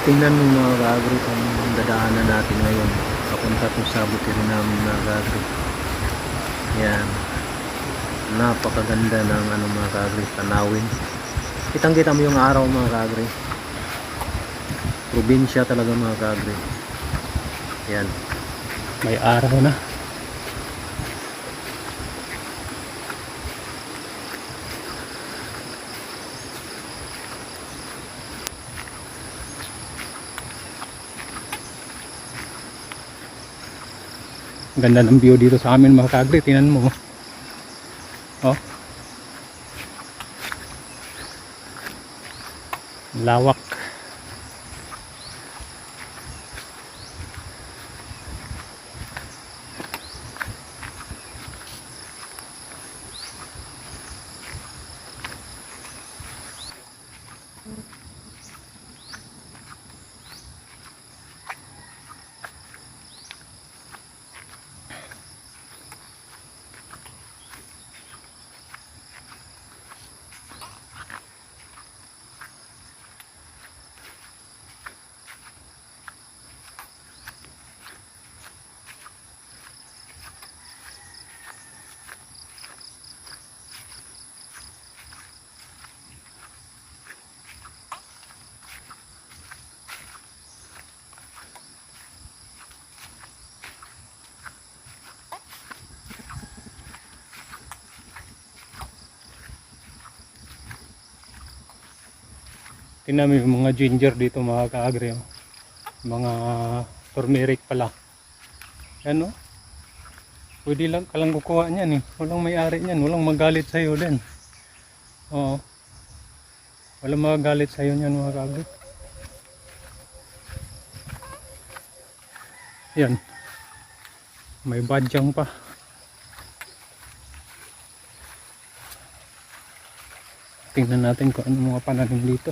Tingnan mo mga ka-agri kung dadaanan natin ngayon papunta to sa butiri namin mga ka-agri. Yan, napakaganda ng mga ka-agri, tanawin. Kitang kita mo yung araw mga ka-agri, probinsya talaga mga ka-agri. Yan, may araw na. Ganda ng view dito sa amin mga ka-agri, tingnan mo. Oh, lawak. Tingnan mo yung mga ginger dito mga ka-agri, oh. Mga turmeric pala. Yan, oh. Pwede lang kalang kukuha niyan, eh. Walang may-ari niyan, walang magalit sa iyo din. Oo. Walang magalit sa iyo niyan mga ka-agri. Yan. May badyang pa. Tingnan natin kung ano mga pananim dito.